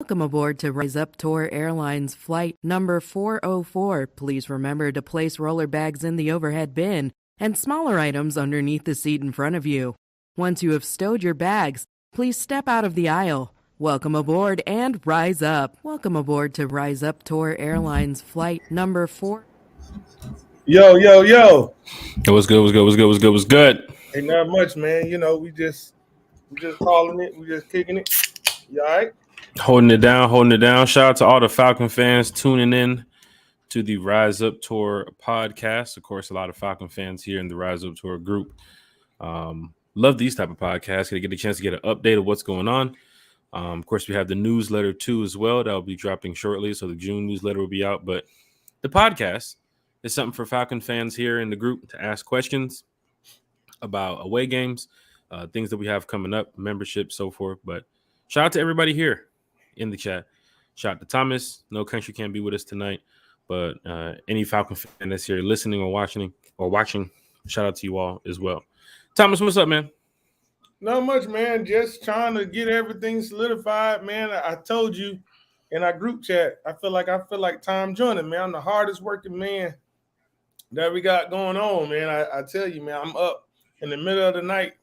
Welcome aboard to RISEUP Tour Airlines flight number 404. Please remember to place roller bags in the overhead bin and smaller items underneath the seat in front of you. Once you have stowed your bags, please step out of the aisle. Welcome aboard and rise up. Welcome aboard to RISEUP Tour Airlines flight number 4. Yo. What's good? Ain't not much, man. You know, we just calling it. We just kicking it. You all right? Holding it down. Shout out to all the Falcon fans tuning in to the Rise Up Tour podcast. Of course, a lot of Falcon fans here in the Rise Up Tour group. Love these type of podcasts. Get a chance to get an update of what's going on. Of course, we have the newsletter too as well. That'll be dropping shortly. So the June newsletter will be out. But the podcast is something for Falcon fans here in the group to ask questions about away games, things that we have coming up, membership, so forth. But shout out to everybody here in the chat. Shout out to Thomas. No Country can't be with us tonight, but any Falcon fan that's here listening or watching, shout out to you all as well. Thomas, what's up, man? Not much, man. Just trying to get everything solidified, man. I told you in our group chat, I feel like Tom joining, man. I'm the hardest working man that we got going on, man. I tell you, man, I'm up in the middle of the night.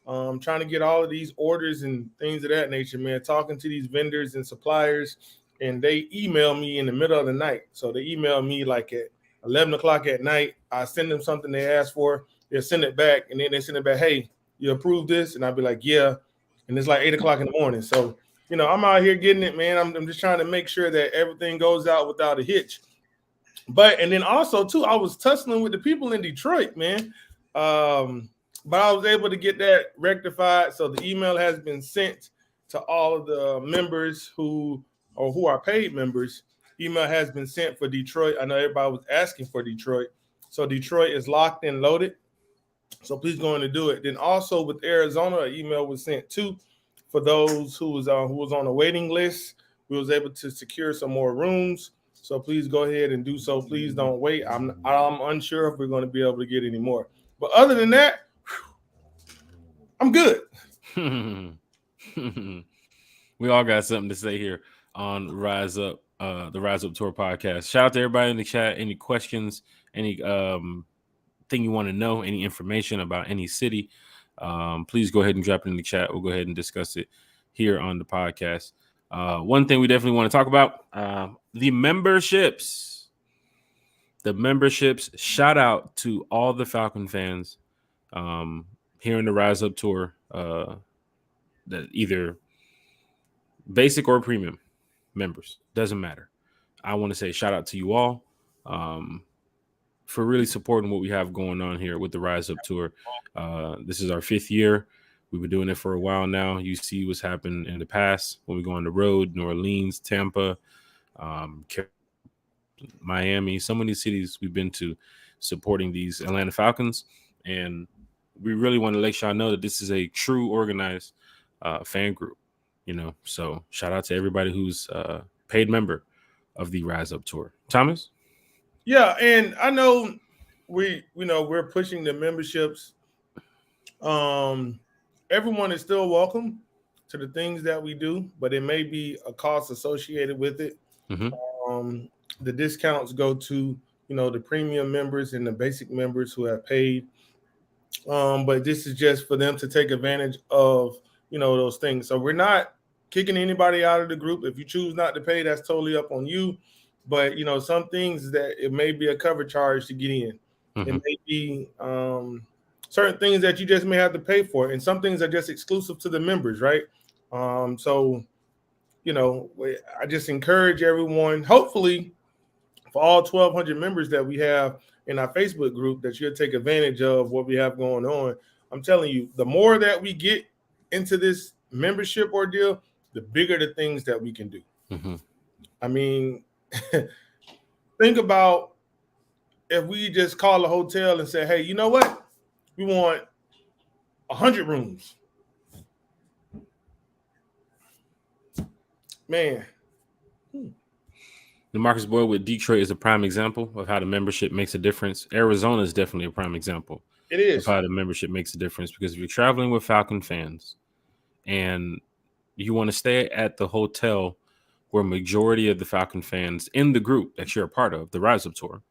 Trying to get all of these orders and things of that nature, man, talking to these vendors and suppliers, and they email me in the middle of the night. So they email me like at 11 o'clock at night. I send them something they asked for. They'll send it back, and then they send it back, hey, you approve this? And I'll be like, yeah. And it's like 8 o'clock in the morning. So, you know, I'm out here getting it, man. I'm just trying to make sure that everything goes out without a hitch. And then also, too, I was tussling with the people in Detroit, man. But I was able to get that rectified. So the email has been sent to all of the members who are paid members. Email has been sent for Detroit. I know everybody was asking for Detroit. So Detroit is locked and loaded. So please go in and do it. Then also with Arizona, an email was sent too for those who was on a waiting list. We was able to secure some more rooms. So please go ahead and do so. Please don't wait. I'm unsure if we're going to be able to get any more. But other than that, I'm good. We all got something to say here on Rise Up, the Rise Up Tour podcast. Shout out to everybody in the chat. Any questions, any thing you want to know, any information about any city, please go ahead and drop it in the chat. We'll go ahead and discuss it here on the podcast. One thing we definitely want to talk about, the memberships. The memberships. Shout out to all the Falcon fans here in the Rise Up Tour, that either basic or premium members, doesn't matter. I want to say shout out to you all for really supporting what we have going on here with the Rise Up Tour. This is our 5th year. We've been doing it for a while now. You see what's happened in the past when we go on the road, New Orleans, Tampa, Miami, so many cities we've been to supporting these Atlanta Falcons. And we really want to let y'all know that this is a true organized fan group, you know. So shout out to everybody who's paid member of the Rise Up Tour. Thomas? Yeah, and I know we're pushing the memberships. Everyone is still welcome to the things that we do, but it may be a cost associated with it. Mm-hmm. The discounts go to, the premium members and the basic members who have paid. But this is just for them to take advantage of, those things. So we're not kicking anybody out of the group. If you choose not to pay, that's totally up on you. But, some things that it may be a cover charge to get in. Mm-hmm. It may be certain things that you just may have to pay for. And some things are just exclusive to the members, right? So, I just encourage everyone, hopefully for all 1,200 members that we have in our Facebook group, that you'll take advantage of what we have going on. I'm telling you, the more that we get into this membership ordeal, the bigger the things that we can do. Mm-hmm. I mean, think about if we just call a hotel and say, hey, you know what? We want 100 rooms. Man. DeMarcus Boyd with Detroit is a prime example of how the membership makes a difference. Arizona is definitely a prime example. It is. Of how the membership makes a difference, because if you're traveling with Falcon fans and you want to stay at the hotel where majority of the Falcon fans in the group that you're a part of, the Rise Up Tour,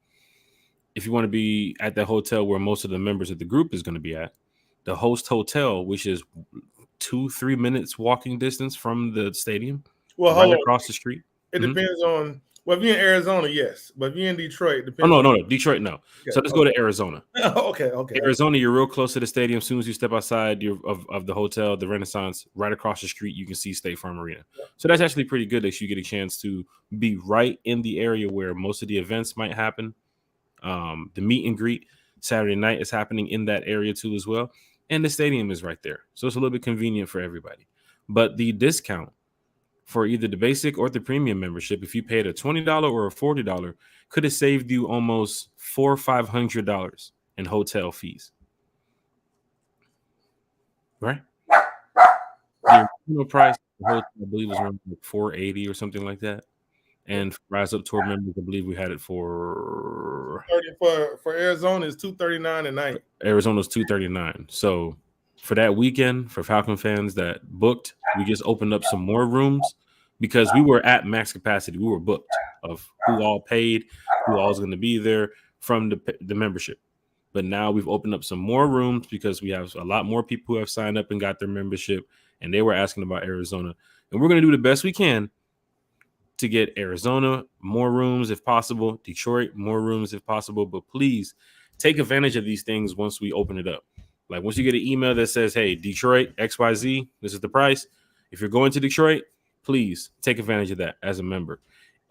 if you want to be at the hotel where most of the members of the group is going to be at, the host hotel, which is 2-3 minutes walking distance from the stadium, Well, right across the street. It depends on. Well, if you're in Arizona, yes, but if you're in Detroit, it depends. No, Detroit, no. So let's go to Arizona. Okay. Arizona, you're real close to the stadium. As soon as you step outside of the hotel, the Renaissance, right across the street, you can see State Farm Arena. So that's actually pretty good that you get a chance to be right in the area where most of the events might happen. The meet and greet Saturday night is happening in that area too as well. And the stadium is right there. So it's a little bit convenient for everybody. But the discount for either the basic or the premium membership, if you paid a $20 or a $40, could have saved you almost $400 or $500 in hotel fees. Right? The original price, the hotel, I believe, was around like $480 or something like that. And for Rise Up Tour members, I believe we had it for Arizona is $239 a night. Arizona's $239. So for that weekend, for Falcon fans that booked, we just opened up some more rooms because we were at max capacity. We were booked of who all paid, who all is going to be there from the membership. But now we've opened up some more rooms because we have a lot more people who have signed up and got their membership, and they were asking about Arizona. And we're going to do the best we can to get Arizona more rooms if possible, Detroit more rooms if possible. But please take advantage of these things once we open it up. Like once you get an email that says, hey, Detroit, XYZ, this is the price. If you're going to Detroit, please take advantage of that as a member.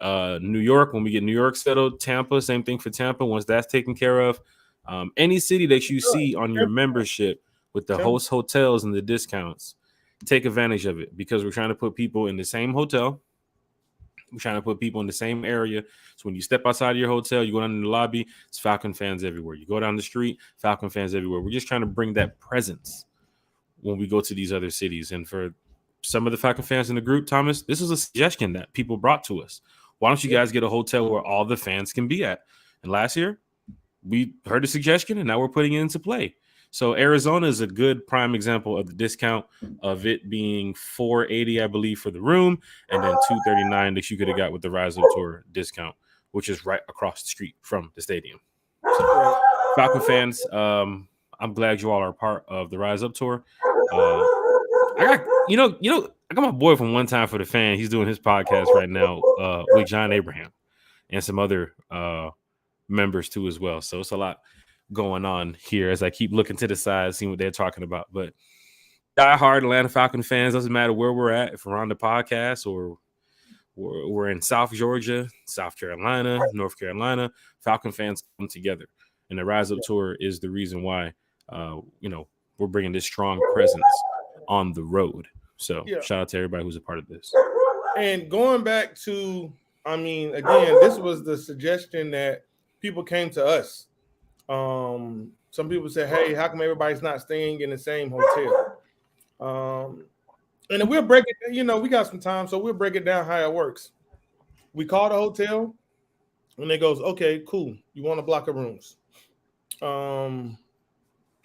New York, when we get New York settled, Tampa, same thing for Tampa. Once that's taken care of, any city that you see on your membership with the host hotels and the discounts, take advantage of it because we're trying to put people in the same hotel. We're trying to put people in the same area. So when you step outside of your hotel, you go down in the lobby, it's Falcon fans everywhere. You go down the street, Falcon fans everywhere. We're just trying to bring that presence when we go to these other cities. And for some of the Falcon fans in the group, Thomas, this is a suggestion that people brought to us. Why don't you guys get a hotel where all the fans can be at? And last year, we heard a suggestion, and now we're putting it into play. So Arizona is a good prime example of the discount of it being $480, I believe, for the room, and then $239 that you could have got with the Rise Up Tour discount, which is right across the street from the stadium. So, Falcon fans, I'm glad you all are a part of the Rise Up Tour. I got my boy from One Time for the Fan. He's doing his podcast right now with John Abraham and some other members too as well. So it's a lot going on here as I keep looking to the side, seeing what they're talking about. But diehard Atlanta Falcon fans, doesn't matter where we're at, if we're on the podcast or we're in South Georgia, South Carolina, North Carolina, Falcon fans come together. And the Rise Up Tour is the reason why, we're bringing this strong presence on the road. So shout out to everybody who's a part of this. And going back to, again, this was the suggestion that people came to us. Some people say, hey, how come everybody's not staying in the same hotel? And then we'll break it, we got some time, so we'll break it down how it works. We call the hotel, and it goes, okay, cool. You want a block of rooms. All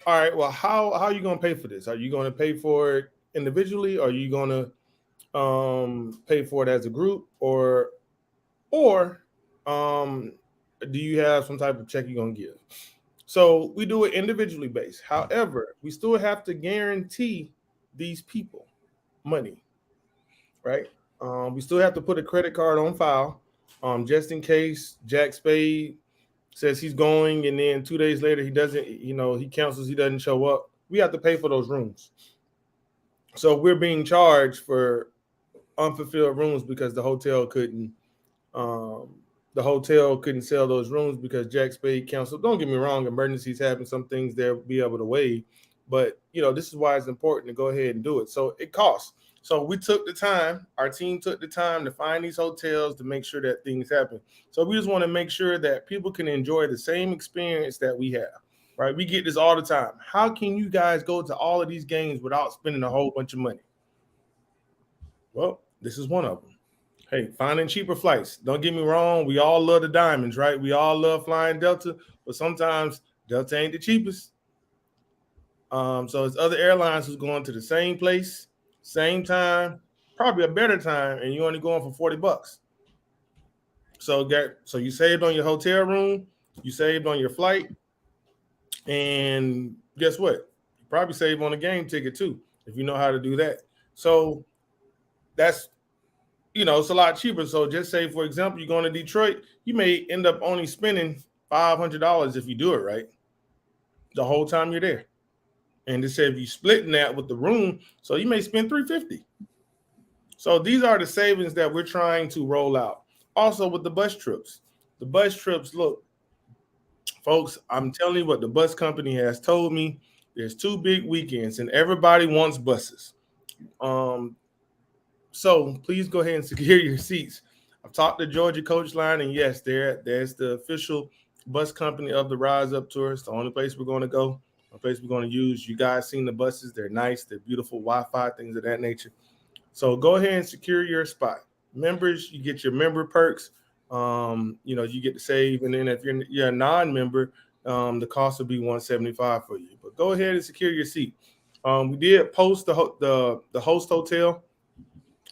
right, well, how are you going to pay for this? Are you going to pay for it individually? Or are you going to pay for it as a group? Or do you have some type of check you're going to give? So we do it individually based. However, we still have to guarantee these people money, right? We still have to put a credit card on file, just in case Jack Spade says he's going, and then 2 days later he doesn't, he cancels, he doesn't show up. We have to pay for those rooms. So we're being charged for unfulfilled rooms because the hotel couldn't sell those rooms because Jack Spade canceled. Don't get me wrong, emergencies happen, some things they'll be able to waive. But, this is why it's important to go ahead and do it. So it costs. So we took the time, our team took the time to find these hotels to make sure that things happen. So we just want to make sure that people can enjoy the same experience that we have, right? We get this all the time. How can you guys go to all of these games without spending a whole bunch of money? Well, this is one of them. Hey, finding cheaper flights. Don't get me wrong. We all love the diamonds, right? We all love flying Delta, but sometimes Delta ain't the cheapest. So it's other airlines who's going to the same place, same time, probably a better time, and you're only going for $40. So you saved on your hotel room, you saved on your flight, and guess what? You probably save on a game ticket too, if you know how to do that. So that's, it's a lot cheaper. So just say, for example, you're going to Detroit, you may end up only spending $500 if you do it right the whole time you're there. And just say if you splitting that with the room, so you may spend $350. So these are the savings that we're trying to roll out. Also with the bus trips. The bus trips, look, folks, I'm telling you what the bus company has told me. There's 2 big weekends and everybody wants buses. So please go ahead and secure your seats. I've talked to Georgia Coach Line, and yes, there's the official bus company of the Rise Up Tour. It's the only place we're going to go, the place we're going to use. You guys seen the buses. They're nice. They're beautiful, Wi-Fi, things of that nature. So go ahead and secure your spot. Members, you get your member perks. You get to save. And then if you're a non-member, the cost will be $175 for you. But go ahead and secure your seat. We did post the host hotel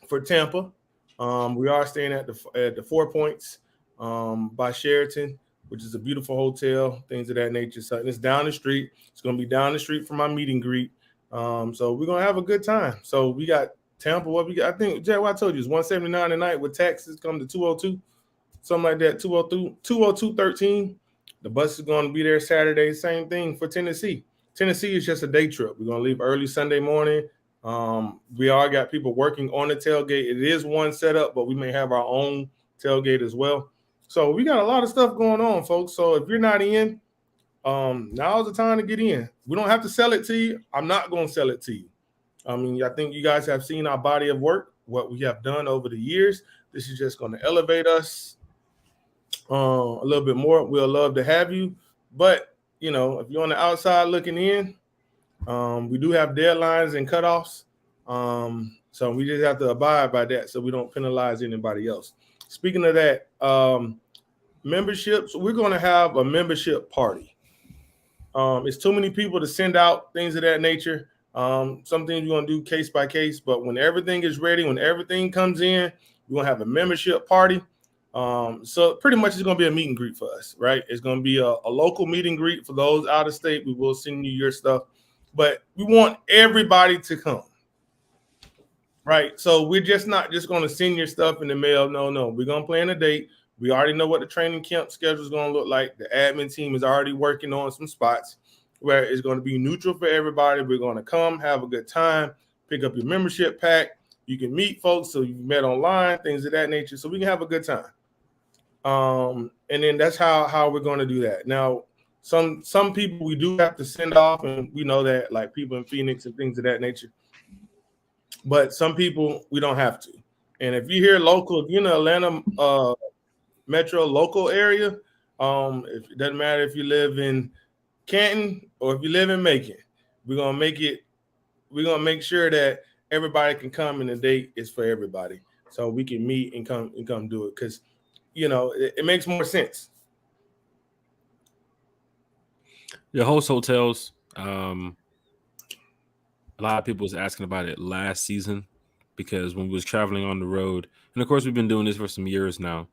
for Tampa. We are staying at the 4 Points by Sheraton, which is a beautiful hotel, things of that nature. So it's down the street. It's going to be down the street from my meet and greet. So we're going to have a good time. So we got Tampa. What we got? I think, Jack, what I told you is $179 a night with taxes come to $202, something like that. $202.13. The bus is going to be there Saturday. Same thing for Tennessee. Tennessee is just a day trip. We're going to leave early Sunday morning. We all got people working on the tailgate. It is one setup, but we may have our own tailgate as well. So we got a lot of stuff going on, folks. So if you're not in, now's the time to get in. We don't have to sell it to you. I'm not going to sell it to you. I mean, I think you guys have seen our body of work, what we have done over the years. This is just going to elevate us a little bit more. We'll love to have you. But, if you're on the outside looking in, we do have deadlines and cutoffs. So we just have to abide by that so we don't penalize anybody else. Speaking of that, memberships, we're going to have a membership party. It's too many people to send out, things of that nature. Some things we're going to do case by case, but when everything is ready, when everything comes in, we're going to have a membership party. So pretty much it's going to be a meet and greet for us, right? It's going to be a local meet and greet for those out of state. We will send you your stuff, but we want everybody to come, right? So we're just not just going to send your stuff in the mail. No, we're going to plan a date. We already know what the training camp schedule is going to look like. The admin team is already working on some spots where it's going to be neutral for everybody. We're going to come, have a good time, pick up your membership pack. You can meet folks so you've met online, things of that nature, so we can have a good time. And then that's how we're going to do that. Now, some people we do have to send off, and we know that, like people in Phoenix and things of that nature. But some people we don't have to. And if you're here local, if you're in the Atlanta metro local area, it doesn't matter if you live in Canton or if you live in Macon, we're gonna make sure that everybody can come and the date is for everybody, so we can meet and come do it, because it makes more sense. The host hotels, a lot of people was asking about it last season, because when we was traveling on the road, and of course we've been doing this for some years now,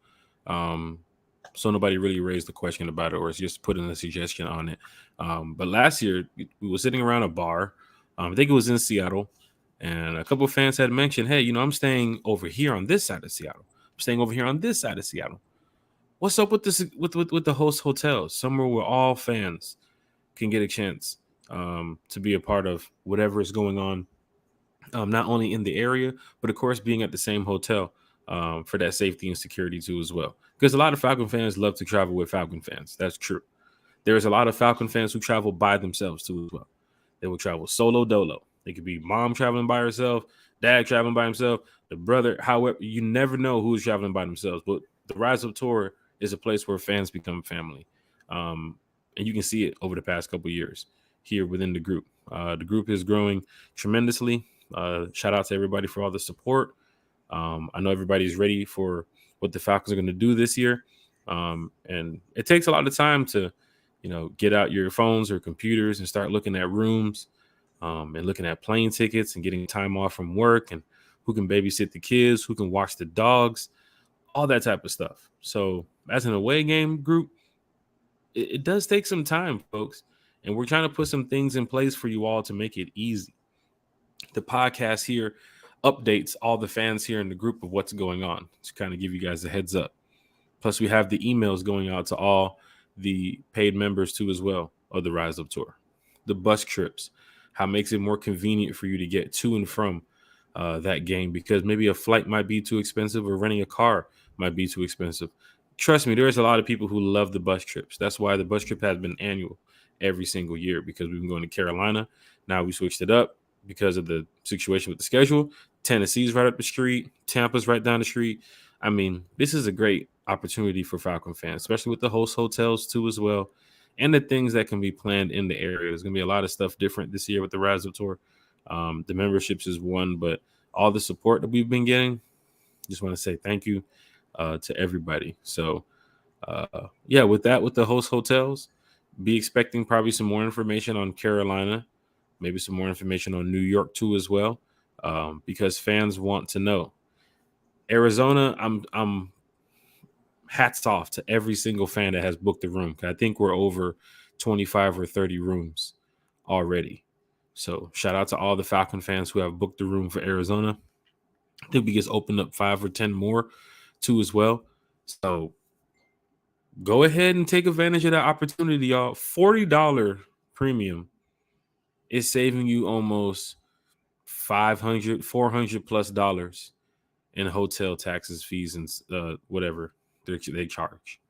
so nobody really raised the question about it, or it's just putting a suggestion on it. But last year we were sitting around a bar. I think it was in Seattle, and a couple of fans had mentioned, "Hey, I'm staying over here on this side of Seattle. I'm staying over here on this side of Seattle. What's up with this with the host hotels? Somewhere where all fans can get a chance to be a part of whatever is going on, not only in the area, but of course being at the same hotel for that safety and security too as well. Because a lot of Falcon fans love to travel with Falcon fans. That's true. There's a lot of Falcon fans who travel by themselves too as well. They will travel solo dolo. They could be mom traveling by herself, dad traveling by himself, the brother. However, you never know who's traveling by themselves. But the Rise Up Tour is a place where fans become family. And you can see it over the past couple of years here within the group. The group is growing tremendously. Shout out to everybody for all the support. I know everybody's ready for what the Falcons are going to do this year. And it takes a lot of time to, get out your phones or computers and start looking at rooms and looking at plane tickets and getting time off from work and who can babysit the kids, who can watch the dogs, all that type of stuff. So as an away game group, it does take some time, folks. And we're trying to put some things in place for you all to make it easy. The podcast here updates all the fans here in the group of what's going on to kind of give you guys a heads up. Plus, we have the emails going out to all the paid members too as well of the Rise Up Tour. The bus trips, how it makes it more convenient for you to get to and from that game, because maybe a flight might be too expensive or renting a car might be too expensive. Trust me, there's a lot of people who love the bus trips. That's why the bus trip has been annual every single year, because we've been going to Carolina. Now we switched it up because of the situation with the schedule. Tennessee's right up the street. Tampa's right down the street. I mean, this is a great opportunity for Falcon fans, especially with the host hotels too as well, and the things that can be planned in the area. There's going to be a lot of stuff different this year with the Rise Up Tour. The memberships is one, but all the support that we've been getting, just want to say thank you to everybody. So, yeah, with the host hotels, be expecting probably some more information on Carolina, maybe some more information on New York too as well, because fans want to know. Arizona, I'm hats off to every single fan that has booked a room. I think we're over 25 or 30 rooms already. So shout out to all the Falcon fans who have booked the room for Arizona. I think we just opened up 5 or 10 more too as well. So go ahead and take advantage of that opportunity, y'all. $40 premium is saving you almost $400 plus dollars in hotel taxes, fees, and whatever they charge.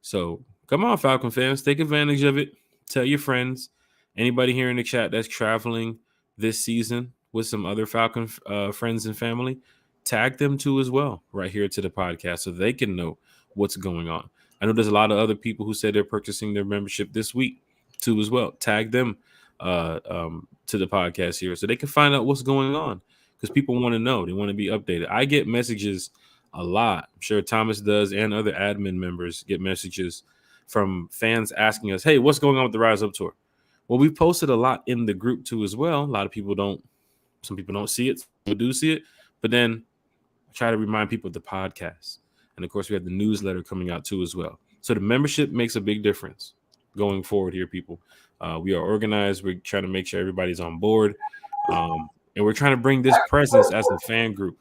So come on, Falcon fans, take advantage of it. Tell your friends. Anybody here in the chat that's traveling this season with some other Falcon friends and family, tag them too as well right here to the podcast so they can know what's going on. I know there's a lot of other people who said they're purchasing their membership this week too as well. Tag them to the podcast here so they can find out what's going on, because people want to know. They want to be updated. I get messages a lot. I'm sure Thomas does, and other admin members get messages from fans asking us, hey, what's going on with the Rise Up Tour? Well, we posted a lot in the group too as well. A lot of people don't. Some people don't see it. Some people do see it. But then I try to remind people of the podcast. And, of course, we have the newsletter coming out too as well. So the membership makes a big difference going forward here, people. We are organized. We're trying to make sure everybody's on board. And we're trying to bring this presence as a fan group.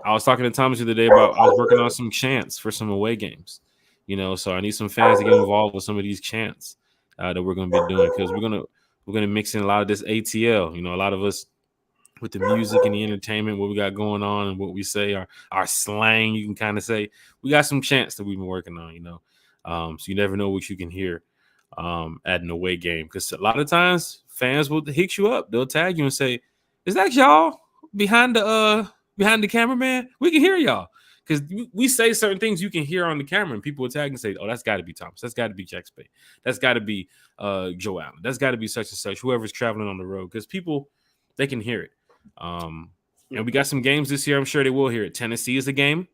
I was talking to Thomas the other day about I was working on some chants for some away games. So I need some fans to get involved with some of these chants that we're going to be doing, because we're gonna mix in a lot of this ATL. A lot of us with the music and the entertainment, what we got going on and what we say, our slang, you can kind of say. We got some chants that we've been working on, so you never know what you can hear at an away game, because a lot of times fans will hit you up. They'll tag you and say, is that y'all behind the cameraman? We can hear y'all, because we say certain things you can hear on the camera, and people will tag and say, oh, that's got to be Thomas, that's got to be Jack Spade, that's got to be Joe Allen, that's got to be such and such, whoever's traveling on the road, because people, they can hear it. And we got some games this year. I'm sure they will hear it. Tennessee is a game.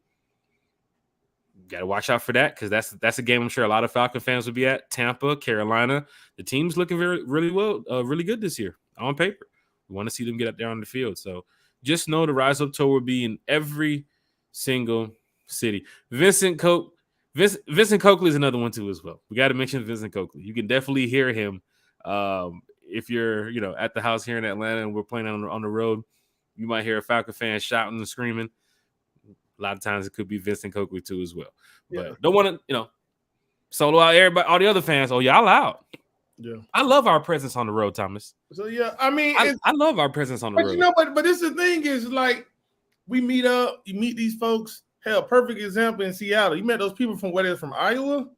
Got to watch out for that, because that's a game I'm sure a lot of Falcon fans will be at. Tampa, Carolina. The team's looking really good this year on paper. We want to see them get up there on the field. So just know the Rise Up Tour will be in every single city. Vincent Coakley is another one too as well. We got to mention Vincent Coakley. You can definitely hear him if you're at the house here in Atlanta and we're playing on the road. You might hear a Falcon fan shouting and screaming. A lot of times it could be Vincent Coakley too as well. Yeah. But don't want to, solo out everybody, all the other fans. Oh, y'all out. Yeah. I love our presence on the road, Thomas. So, yeah, I mean, I love our presence on the road. But this is the thing is, like, we meet up, you meet these folks. Hell, perfect example in Seattle. You met those people from from Iowa?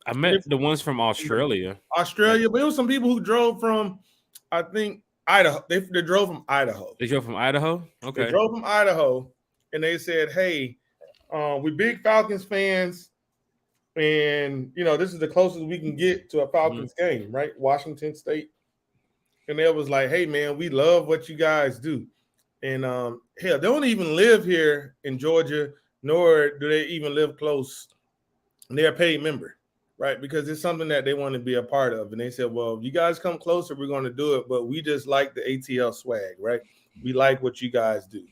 I met the ones from Australia. But it was some people who drove from, I think, Idaho. They drove from Idaho. They drove from Idaho? Okay. They drove from Idaho, and they said, hey, we're big Falcons fans, and, this is the closest we can get to a Falcons game, right? Washington State. And they was like, hey, man, we love what you guys do. And, hell, they don't even live here in Georgia, nor do they even live close. And they're a paid member, right? Because it's something that they want to be a part of. And they said, well, if you guys come closer, we're going to do it. But we just like the ATL swag, right? We like what you guys do.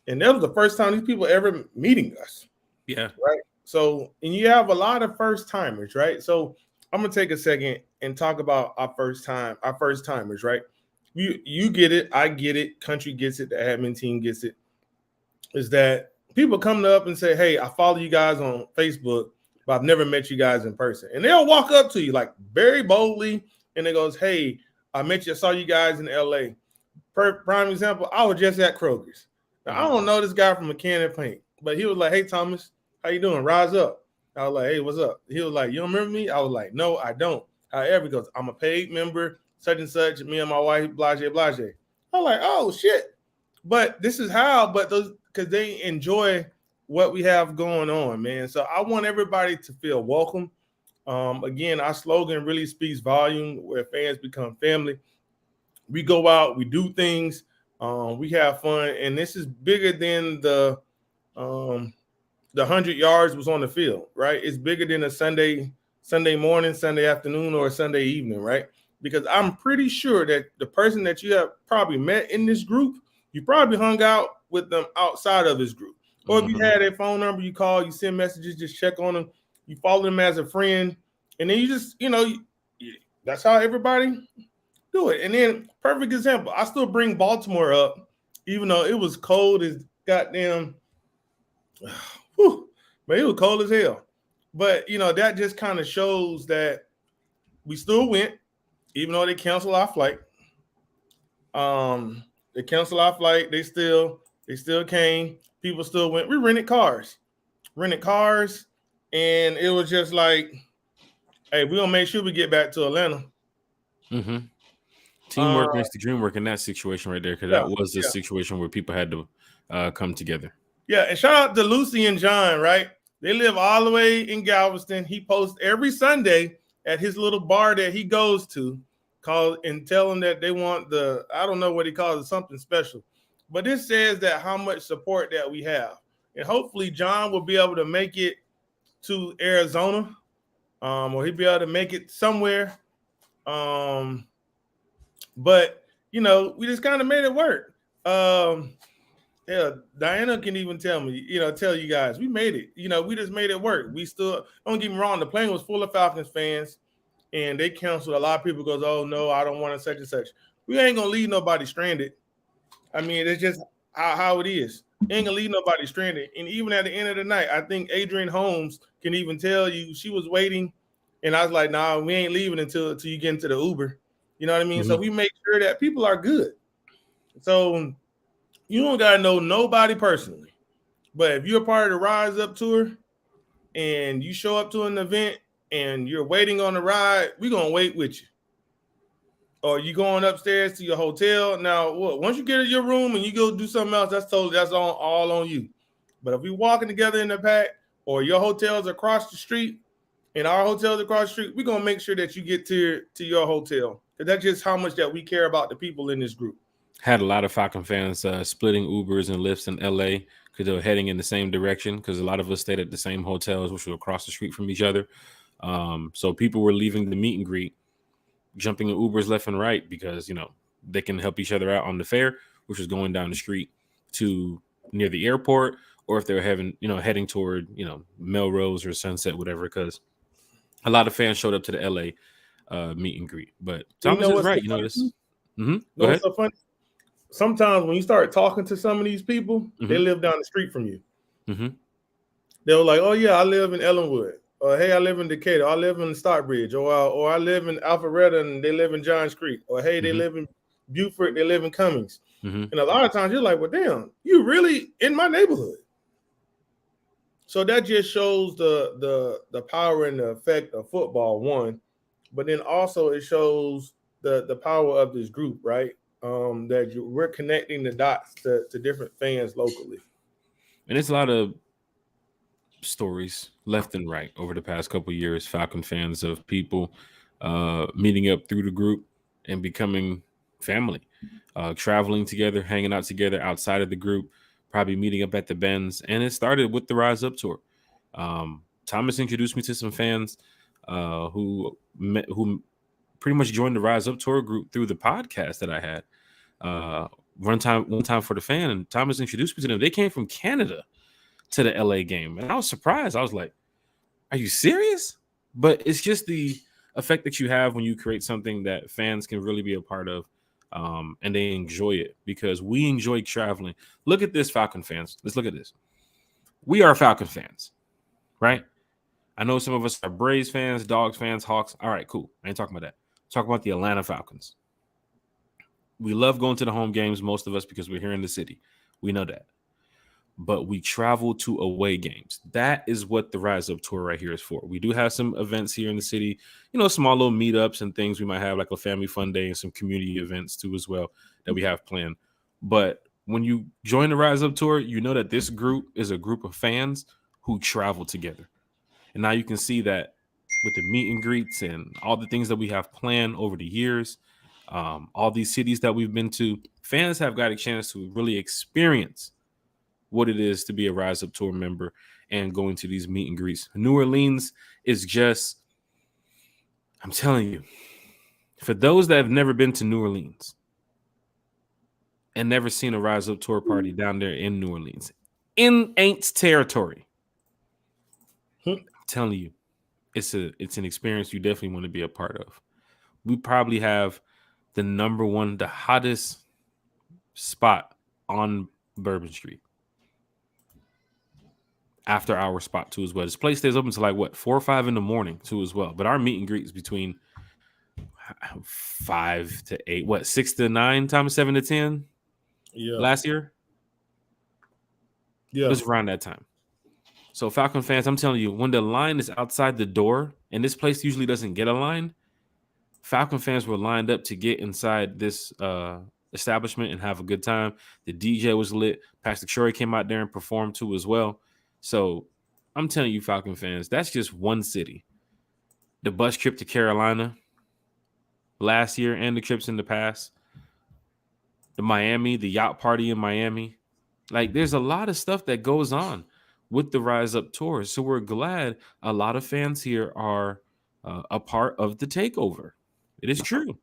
And that was the first time these people ever meeting us. Yeah. Right. So, and you have a lot of first timers, right? So I'm going to take a second and talk about our first timers, right? You get it. I get it. Country gets it. The admin team gets it. Is that people come up and say, hey, I follow you guys on Facebook, but I've never met you guys in person. And they'll walk up to you like very boldly. And they goes, hey, I saw you guys in LA. Prime example, I was just at Kroger's. Now, I don't know this guy from Mechanic Paint, but he was like, hey, Thomas, how you doing? Rise up. I was like, hey, what's up? He was like, you don't remember me? I was like, no, I don't. However, he goes, I'm a paid member, such and such, me and my wife, blase. I was like, oh, shit. But this is how, because they enjoy what we have going on, man. So I want everybody to feel welcome. Again, our slogan really speaks volume, where fans become family. We go out, we do things, we have fun, and this is bigger than the 100 yards was on the field, right? It's bigger than a Sunday morning, Sunday afternoon, or a Sunday evening, right? Because I'm pretty sure that the person that you have probably met in this group, you probably hung out with them outside of this group. Or if you had their phone number, you call, you send messages, just check on them, you follow them as a friend, and then you just, that's how everybody do it. And then, perfect example, I still bring Baltimore up, even though it was cold as goddamn, man, it was cold as hell. But, that just kind of shows that we still went, even though they canceled our flight. They canceled our flight. They still came. People still went. We rented cars, and it was just like, hey, we're gonna make sure we get back to Atlanta. Teamwork makes the dream work in that situation right there, because that was the situation where people had to come together. Yeah, and shout out to Lucy and John, right? They live all the way in Galveston. He posts every Sunday at his little bar that he goes to, and tell them that they want I don't know what he calls it, something special. But this says that how much support that we have. And hopefully John will be able to make it to Arizona, or he'll be able to make it somewhere. But, we just kind of made it work. Yeah, Diana can even tell you guys, we made it. We just made it work. We still, don't get me wrong, the plane was full of Falcons fans, and they canceled. A lot of people goes, oh, no, I don't want to such and such. We ain't going to leave nobody stranded. I mean, it's just how it is. Ain't going to leave nobody stranded. And even at the end of the night, I think Adrian Holmes can even tell you she was waiting, and I was like, nah, we ain't leaving until you get into the Uber. You know what I mean? So we make sure that people are good. So you don't got to know nobody personally. But if you're a part of the Rise Up tour and you show up to an event and you're waiting on the ride, we're going to wait with you. Or you going upstairs to your hotel. Now, once you get in your room and you go do something else, that's all on you. But if we walking together in the pack, or your hotel's across the street and our hotel's across the street, we're going to make sure that you get to your hotel. That's just how much that we care about the people in this group. Had a lot of Falcon fans splitting Ubers and Lyfts in LA because they were heading in the same direction, because a lot of us stayed at the same hotels, which were across the street from each other. So people were leaving the meet and greet, jumping in Ubers left and right, because, they can help each other out on the fare, which was going down the street to near the airport, or if they were heading toward, Melrose or Sunset, whatever, because a lot of fans showed up to the LA meet and greet. But Thomas is right. This. Go ahead. So funny? Sometimes when you start talking to some of these people, they live down the street from you. They were like, oh, yeah, I live in Ellenwood. Or, hey, I live in Decatur. I live in Stockbridge. Or I live in Alpharetta and they live in Johns Creek. Or, hey, they live in Beaufort. They live in Cummings. And a lot of times you're like, well, damn, you really in my neighborhood. So that just shows the power and the effect of football, one. But then also it shows the power of this group, right? That we're connecting the dots to different fans locally. And it's a lot of stories left and right over the past couple of years, Falcon fans, of people meeting up through the group and becoming family, traveling together, hanging out together outside of the group, probably meeting up at the Benz. And it started with the Rise Up tour. Thomas introduced me to some fans who pretty much joined the Rise Up Tour group through the podcast that I had. One time for the fan, and Thomas introduced me to them. They came from Canada to the LA game, and I was surprised. I was like, "Are you serious?" But it's just the effect that you have when you create something that fans can really be a part of, and they enjoy it, because we enjoy traveling. Look at this, Falcon fans. Let's look at this. We are Falcon fans, right? I know some of us are Braves fans, Dogs fans, Hawks. All right, cool. I ain't talking about that. Talk about the Atlanta Falcons. We love going to the home games, most of us, because we're here in the city. We know that. But we travel to away games. That is what the Rise Up Tour right here is for. We do have some events here in the city, small little meetups and things we might have, like a family fun day and some community events too as well that we have planned. But when you join the Rise Up Tour, you know that this group is a group of fans who travel together. And now you can see that with the meet and greets and all the things that we have planned over the years, all these cities that we've been to, fans have got a chance to really experience what it is to be a Rise Up Tour member and going to these meet and greets. New Orleans is just, I'm telling you, for those that have never been to New Orleans and never seen a Rise Up Tour party down there in New Orleans, in Aints territory, I'm telling you, it's an experience you definitely want to be a part of. We probably have the hottest spot on Bourbon Street. After our spot too as well. This place stays open to like 4 or 5 in the morning too as well. But our meet and greets between 5 to 8, 6 to 9 times 7 to 10. Yeah. Last year. Yeah, it was around that time. So Falcon fans, I'm telling you, when the line is outside the door, and this place usually doesn't get a line, Falcon fans were lined up to get inside this establishment and have a good time. The DJ was lit. Pastor Troy came out there and performed too as well. So I'm telling you, Falcon fans, that's just one city. The bus trip to Carolina last year and the trips in the past. The Miami, the yacht party in Miami. Like, there's a lot of stuff that goes on with the Rise Up Tour. So we're glad a lot of fans here are a part of the takeover. It is true.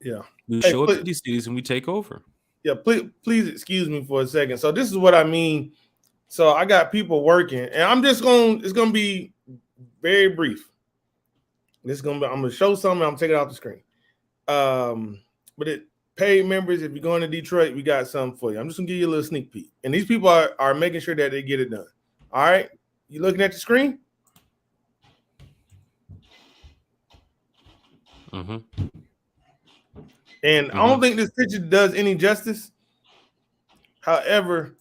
Yeah. We show up to these cities and we take over. Yeah, please excuse me for a second. So this is what I mean. So I got people working, and it's gonna be very brief. I'm gonna show something, I'm taking it off the screen. But paid members, if you're going to Detroit, we got something for you. I'm just gonna give you a little sneak peek. And these people are making sure that they get it done. All right. You looking at the screen? Mm-hmm. And I don't think this picture does any justice. However,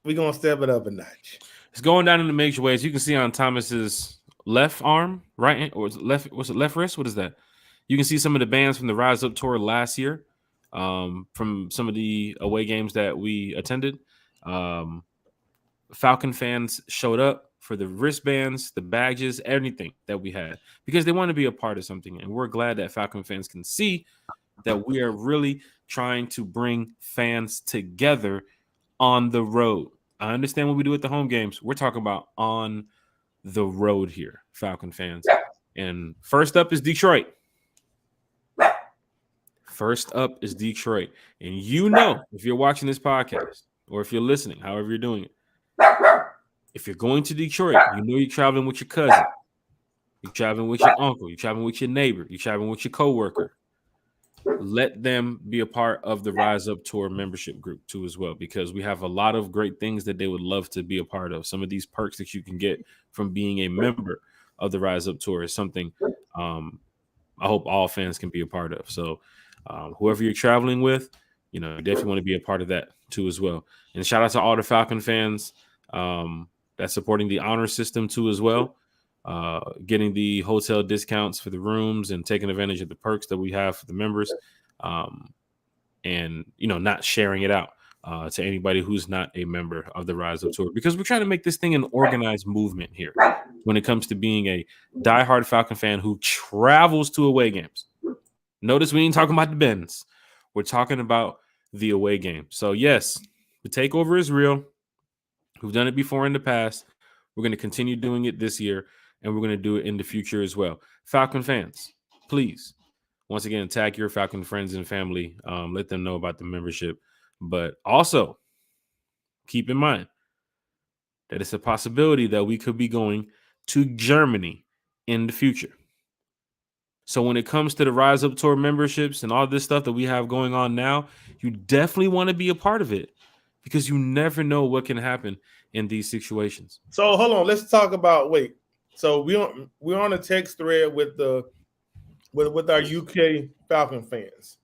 we're going to step it up a notch. It's going down in the major ways. You can see on Thomas's left arm, right? Or left wrist? What is that? You can see some of the bands from the Rise Up Tour last year, from some of the away games that we attended. Falcon fans showed up for the wristbands, the badges, everything that we had, because they want to be a part of something. And we're glad that Falcon fans can see that we are really trying to bring fans together on the road. I understand what we do at the home games. We're talking about on the road here, Falcon fans. And first up is Detroit. First up is Detroit. And if you're watching this podcast or if you're listening, however you're doing it, if you're going to Detroit, you're traveling with your cousin. You're traveling with your uncle. You're traveling with your neighbor. You're traveling with your coworker. Let them be a part of the Rise Up Tour membership group too as well, because we have a lot of great things that they would love to be a part of. Some of these perks that you can get from being a member of the Rise Up Tour is something I hope all fans can be a part of. So whoever you're traveling with, you definitely want to be a part of that too as well. And shout out to all the Falcon fans that's supporting the honor system too as well. Getting the hotel discounts for the rooms and taking advantage of the perks that we have for the members, and not sharing it out to anybody who's not a member of the Rise Up Tour, because we're trying to make this thing an organized movement here when it comes to being a diehard Falcon fan who travels to away games. Notice we ain't talking about the Bens. We're talking about the away game. So yes, the takeover is real. We've done it before in the past. We're going to continue doing it this year. and we're going to do it in the future as well. Falcon fans, please, once again, tag your Falcon friends and family. Let them know about the membership. But also, keep in mind that it's a possibility that we could be going to Germany in the future. So when it comes to the Rise Up Tour memberships and all this stuff that we have going on now, you definitely want to be a part of it because you never know what can happen in these situations. So hold on, let's talk about So we're on a text thread with our UK Falcon fans.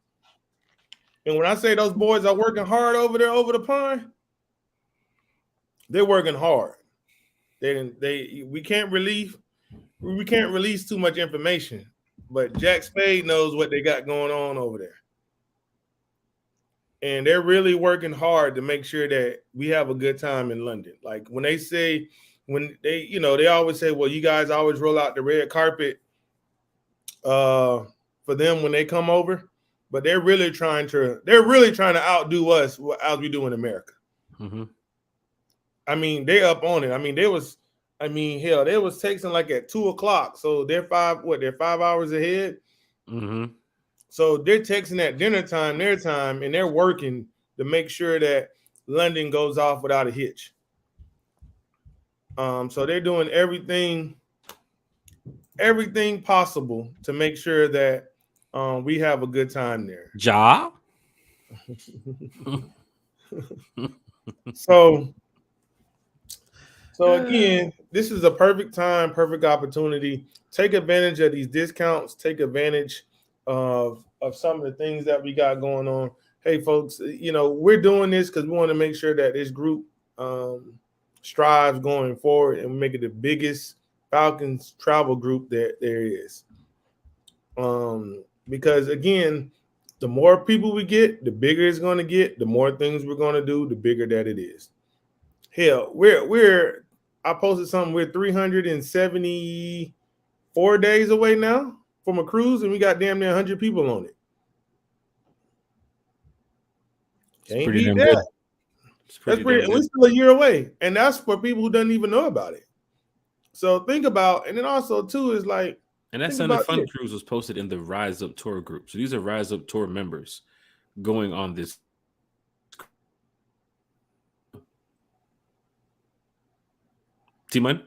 And when I say those boys are working hard over there over the pond, they're working hard. We can't release too much information, but Jack Spade knows what they got going on over there. And they're really working hard to make sure that we have a good time in London. Like when they always say, well, you guys always roll out the red carpet for them when they come over, but they're really trying to outdo us as we do in America. Mm-hmm. I mean, they up on it. I mean, they was texting like at 2:00. So they're 5 hours ahead. Mm-hmm. So they're texting at dinner time, their time, and they're working to make sure that London goes off without a hitch. So they're doing everything possible to make sure that we have a good time there. Ja. So again, this is a perfect time, perfect opportunity. Take advantage of these discounts. Take advantage of some of the things that we got going on. Hey, folks, we're doing this because we want to make sure that this group strives going forward and make it the biggest Falcons travel group that there is. Because again, the more people we get, the bigger it's going to get. The more things we're going to do, the bigger that it is. Hell, I posted something. We're 374 days away now from a cruise, and we got damn near 100 people on it. Can't beat that. That's pretty. We're still a year away, and that's for people who don't even know about it. So think about, and then also too is like, and that Sunday Fun Cruise was posted in the Rise Up Tour group. So these are Rise Up Tour members going on this. T-Man?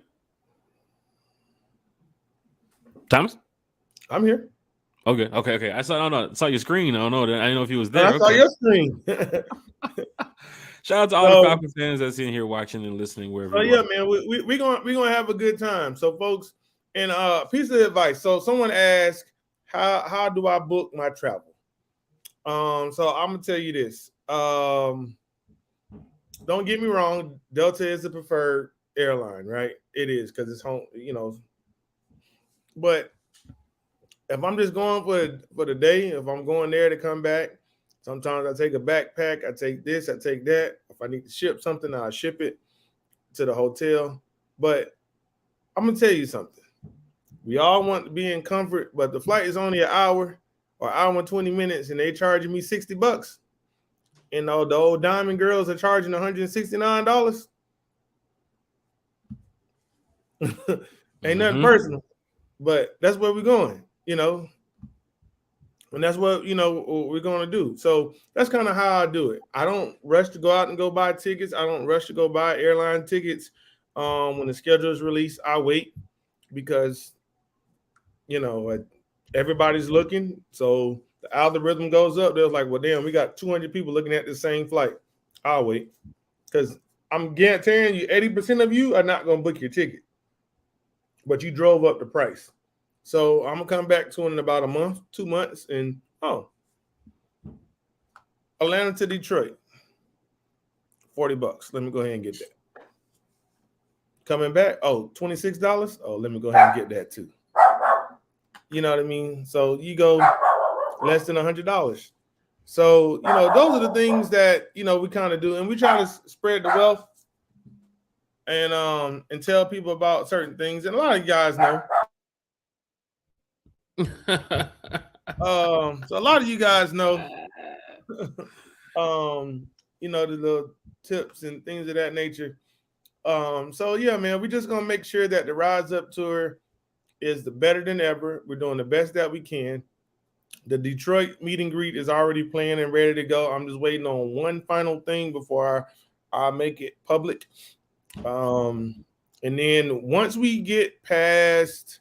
Thomas? I'm here. Okay. I saw your screen. I don't know. I didn't know if you was there. I saw your screen. Shout out to all the Falcons fans that's in here watching and listening wherever. Yeah, man, we're gonna have a good time. So, folks, and piece of advice. So, someone asked, how do I book my travel? So I'm gonna tell you this. Don't get me wrong. Delta is the preferred airline, right? It is because it's home, But if I'm just going for the day, if I'm going there to come back, sometimes I take a backpack. I take this, I take that. If I need to ship something, I'll ship it to the hotel. But I'm gonna tell you something. We all want to be in comfort, but the flight is only an hour or hour and 20 minutes, and they charging me $60. And the old Diamond girls are charging $169. Ain't nothing personal, but that's where we're going, and that's what we're going to do. So that's kind of how I do it. I don't rush to go out and go buy tickets. I don't rush to go buy airline tickets. When the schedule is released, I wait because everybody's looking. So the algorithm goes up. They're like, well, damn, we got 200 people looking at the same flight. I'll wait because I'm guaranteeing you 80% of you are not going to book your ticket, but you drove up the price. So I'm going to come back to it in about a month, 2 months, and Atlanta to Detroit, $40. Let me go ahead and get that. Coming back, $26. Let me go ahead and get that too. You know what I mean? So you go less than $100. So, those are the things that, we kind of do. And we try to spread the wealth and tell people about certain things. And a lot of you guys know. So a lot of you guys know, the little tips and things of that nature. So yeah, man, we're just gonna make sure that the Rise Up tour is the better than ever. We're doing the best that we can. The Detroit meet and greet is already planned and ready to go. I'm just waiting on one final thing before I make it public. And then once we get past,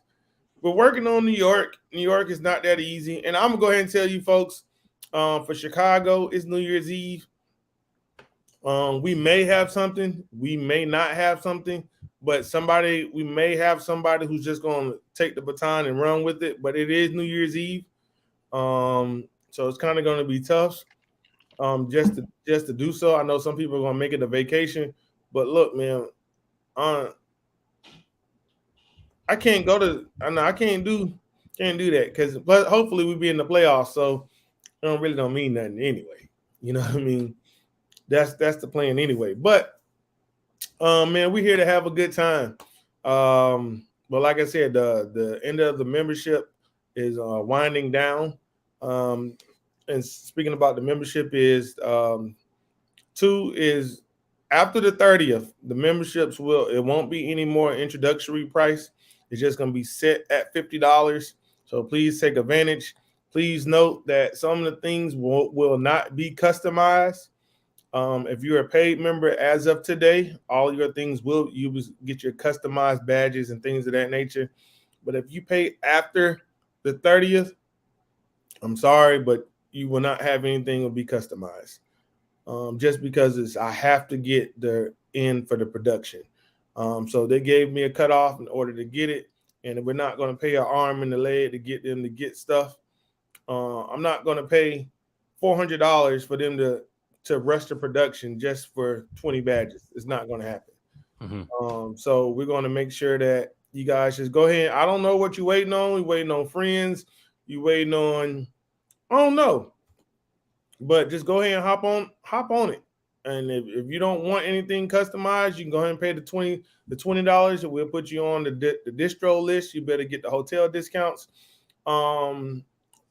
we're working on New York. New York is not that easy. And I'm gonna go ahead and tell you folks, for Chicago, it's New Year's Eve. We may have something, we may not have something, but we may have somebody who's just gonna take the baton and run with it. But it is New Year's Eve. So it's kind of going to be tough just to do so. I know some people are going to make it a vacation, but look, man, I can't go to. I know I can't do that because hopefully we'll be in the playoffs, so it don't mean nothing anyway. You know what I mean? That's the plan anyway. But man, we're here to have a good time. But like I said, the end of the membership is winding down. And speaking about the membership is 2 is after the 30th, the memberships it won't be any more introductory price. It's just going to be set at $50. So please take advantage. Please note that some of the things will not be customized. If you're a paid member as of today, all your things you will get your customized badges and things of that nature. But if you pay after the 30th, I'm sorry, but you will not have anything will be customized. Just because I have to get the in for the production. So they gave me a cutoff in order to get it, and we're not going to pay an arm and a leg to get them to get stuff. I'm not going to pay $400 for them to rush the production just for 20 badges. It's not going to happen. Mm-hmm. So we're going to make sure that you guys just go ahead. I don't know what you're waiting on. You're waiting on friends. You're waiting on, I don't know. But just go ahead and hop on it. And if you don't want anything customized, you can go ahead and pay the $20, and we'll put you on the distro list. You better get the hotel discounts. And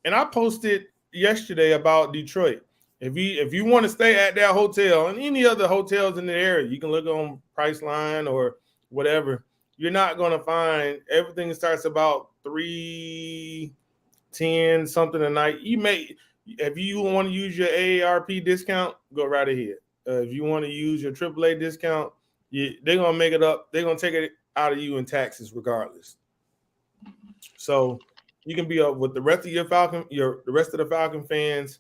I posted yesterday about Detroit. If you want to stay at that hotel and any other hotels in the area, you can look on Priceline or whatever. You're not going to find everything starts about $310 something a night. If you want to use your AARP discount, go right ahead. If you want to use your AAA discount, they're gonna make it up. They're gonna take it out of you in taxes regardless. So you can be up with the rest of the rest of the Falcon fans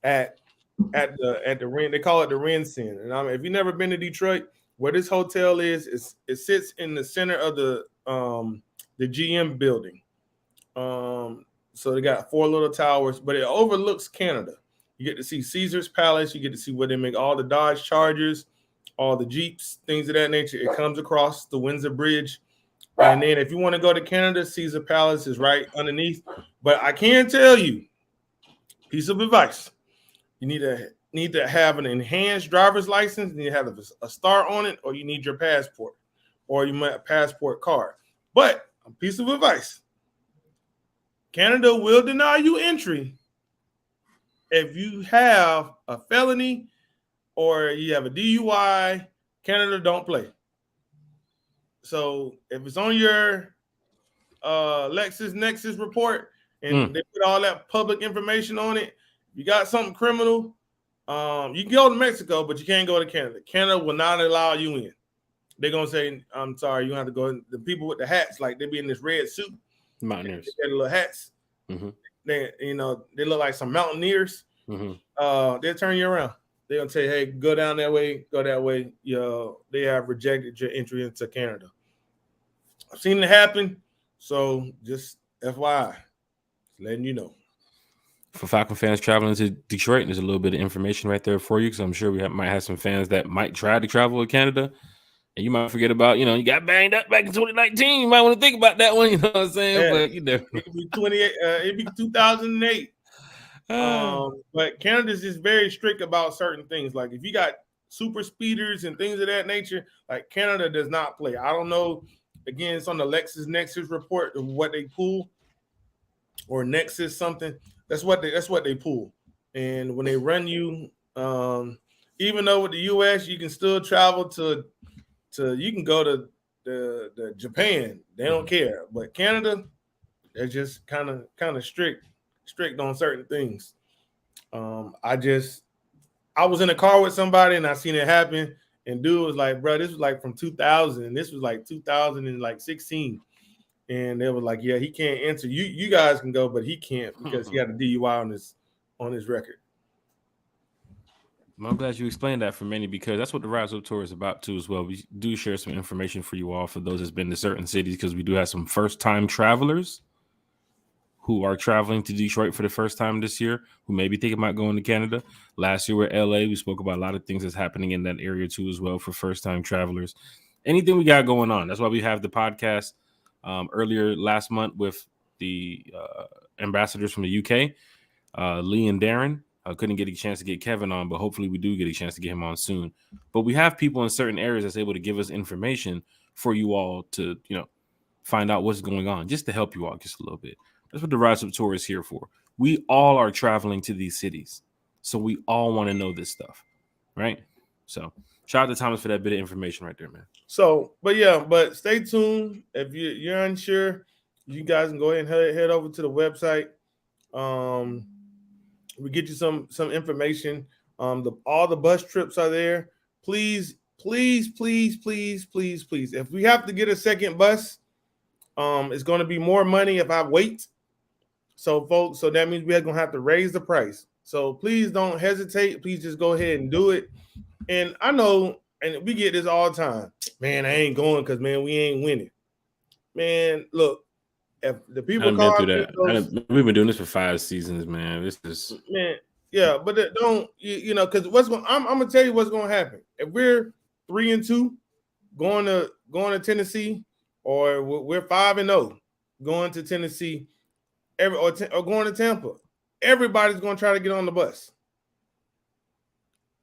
at the Ren. They call it the Ren Center. And if you've never been to Detroit, where this hotel is, it sits in the center of the GM building. So they got 4 little towers, but it overlooks Canada. You get to see Caesar's Palace. You get to see where they make all the Dodge Chargers, all the Jeeps, things of that nature. It comes across the Windsor Bridge. And then if you want to go to Canada, Caesar Palace is right underneath. But I can tell you, piece of advice, you need to have an enhanced driver's license, and you have a star on it, or you need your passport, or you might have a passport card. But a piece of advice, Canada will deny you entry if you have a felony or you have a DUI. Canada don't play. So if it's on your LexisNexis report and they put all that public information on it, you got something criminal, you can go to Mexico, but you can't go to Canada. Canada will not allow you in. They're going to say, I'm sorry, you have to go in. The people with the hats, like they be in this red suit. Mountaineers. They got little hats. Mm-hmm. They look like some mountaineers. Mm-hmm. They'll turn you around. They're gonna say, "Hey, go down that way, go that way." They have rejected your entry into Canada. I've seen it happen, so just FYI, letting you know. For Falcon fans traveling to Detroit, there's a little bit of information right there for you, because I'm sure we might have some fans that might try to travel to Canada. And you might forget about, you got banged up back in 2019. You might want to think about that one. You know what I'm saying? Yeah. But it could be 28. It'd be 2008. But Canada's just very strict about certain things. Like if you got super speeders and things of that nature, like Canada does not play. I don't know. Again, it's on the LexisNexis report of what they pull, or Nexus something. That's what they pull. And when they run you, even though with the U.S. you can still travel to you can go to the Japan. They don't care. But Canada, they're just kind of strict on certain things. I was in a car with somebody and I seen it happen. And dude was like, bro, this was like from 2000. And this was like 2016. And they were like, yeah, he can't enter. You guys can go, but he can't because he had a DUI on his record. I'm glad you explained that for many, because that's what the Rise Up Tour is about too as well. We do share some information for you all, for those that's been to certain cities, because we do have some first-time travelers who are traveling to Detroit for the first time this year, who maybe thinking about going to Canada. Last year we're LA. We spoke about a lot of things that's happening in that area too as well for first-time travelers. Anything we got going on. That's why we have the podcast earlier last month with the ambassadors from the UK, Lee and Darren. I couldn't get a chance to get Kevin on, but hopefully we do get a chance to get him on soon. But we have people in certain areas that's able to give us information for you all to, find out what's going on, just to help you out just a little bit. That's what the Rise Up Tour is here for. We all are traveling to these cities, so we all want to know this stuff, right? So shout out to Thomas for that bit of information right there, man. So, but stay tuned. If you're unsure, you guys can go ahead and head over to the website. We get you some information. All the bus trips are there. Please. If we have to get a second bus, it's going to be more money if I wait. So, folks, so that means we're going to have to raise the price. So please don't hesitate. Please just go ahead and do it. And I know, and we get this all the time. Man, I ain't going because, man, we ain't winning. Man, look. If the people call we've been doing this for 5 seasons, man. This is but don't because I'm gonna tell you what's gonna happen. If we're 3-2 going to Tennessee, or we're 5-0 going to Tennessee, or going to Tampa, everybody's gonna try to get on the bus.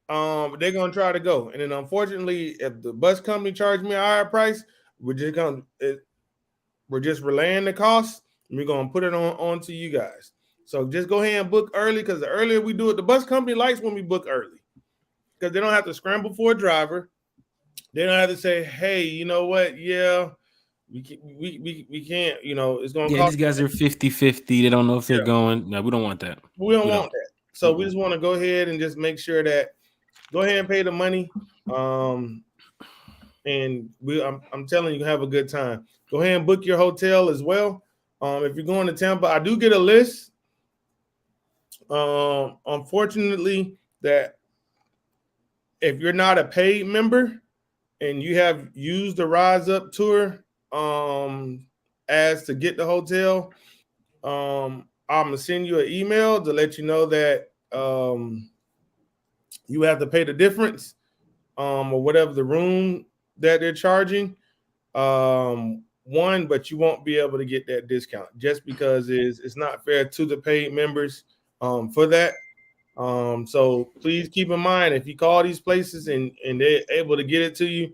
They're gonna try to go, and then unfortunately, if the bus company charges me a higher price, we're just relaying the cost, and we're going to put it on to you guys. So just go ahead and book early, because the earlier we do it, the bus company likes when we book early, because they don't have to scramble for a driver. They don't have to say, hey, you know what? Yeah, we can't, it's going to cost. These guys are 50-50. They don't know if they're going. No, we don't want that. We don't want that. So we just want to go ahead and just make sure that go ahead and pay the money. And I'm telling you, have a good time. Go ahead and book your hotel as well. If you're going to Tampa, I do get a list. Unfortunately, that if you're not a paid member and you have used the Rise Up Tour as to get the hotel, I'm gonna send you an email to let you know that you have to pay the difference, or whatever the room that they're charging. But you won't be able to get that discount just because it's not fair to the paid members for that. So please keep in mind, if you call these places and they're able to get it to you,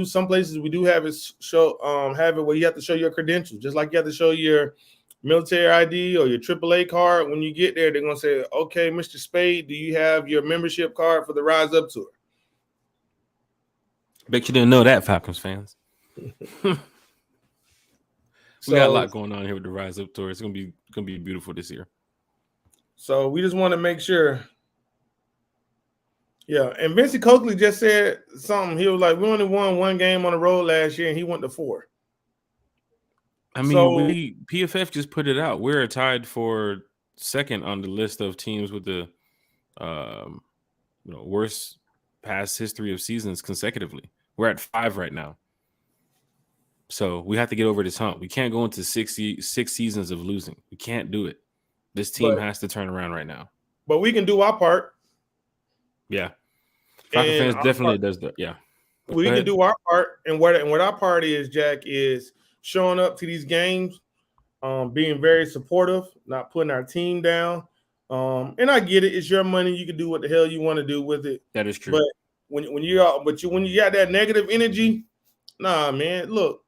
some places we do have it where you have to show your credentials, just like you have to show your military ID or your AAA card. When you get there, they're gonna say, okay, Mr. Spade, do you have your membership card for the Rise Up Tour? Bet you didn't know that, Falcons fans. We got a lot going on here with the Rise Up Tour. It's gonna be beautiful this year. So we just want to make sure. Yeah, and Vincent Coakley just said something. He was like, we only won 1 game on the road last year, and he went to 4. I mean, PFF just put it out. We're tied for second on the list of teams with the worst past history of seasons consecutively. We're at 5 right now. So we have to get over this hump. We can't go into 6 seasons of losing. We can't do it. This team has to turn around right now. But we can do our part. Yeah. Falcon fans definitely does that. Yeah. We can do our part. And what our part is, Jack, is showing up to these games, being very supportive, not putting our team down. And I get it. It's your money. You can do what the hell you want to do with it. That is true. But when you got that negative energy, nah, man, look,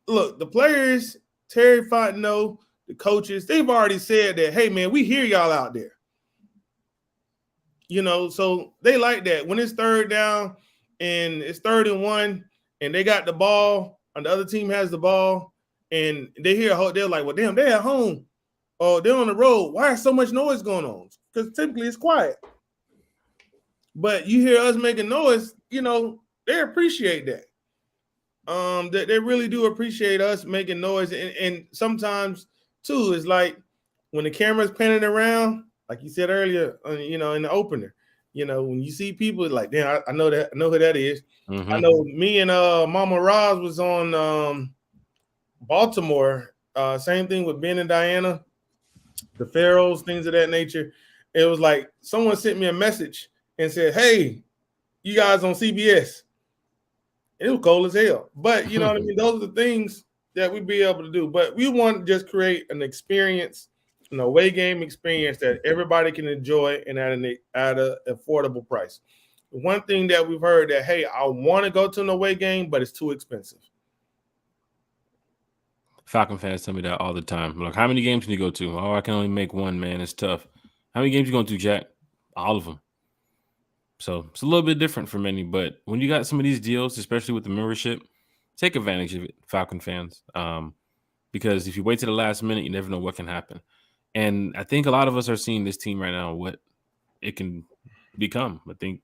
the players, Terry Fontenot, the coaches, they've already said that, hey, man, we hear y'all out there. So they like that. When it's third down, and it's 3rd-and-1, and they got the ball, and the other team has the ball, and they hear they're like, well, damn, they're at home. Oh, they're on the road. Why is so much noise going on? Because typically it's quiet. But you hear us making noise, they appreciate that. They really do appreciate us making noise. And sometimes, too, it's like when the camera's panning around, like you said earlier, in the opener, when you see people like, damn, I know who that is. Mm-hmm. I know me and Mama Roz was on Baltimore. Same thing with Ben and Diana, the Pharaohs, things of that nature. It was like someone sent me a message and said, hey, you guys on CBS. It was cold as hell. But you know what I mean? Those are the things that we'd be able to do. But we want to just create an experience, an away game experience that everybody can enjoy and at an affordable price. One thing that we've heard that, hey, I want to go to an away game, but it's too expensive. Falcon fans tell me that all the time. Like, how many games can you go to? Oh, I can only make one, man. It's tough. How many games you going to, Jack? All of them. So it's a little bit different for many, but when you got some of these deals, especially with the membership, take advantage of it, Falcon fans. Because if you wait to the last minute, you never know what can happen. And I think a lot of us are seeing this team right now, what it can become. I think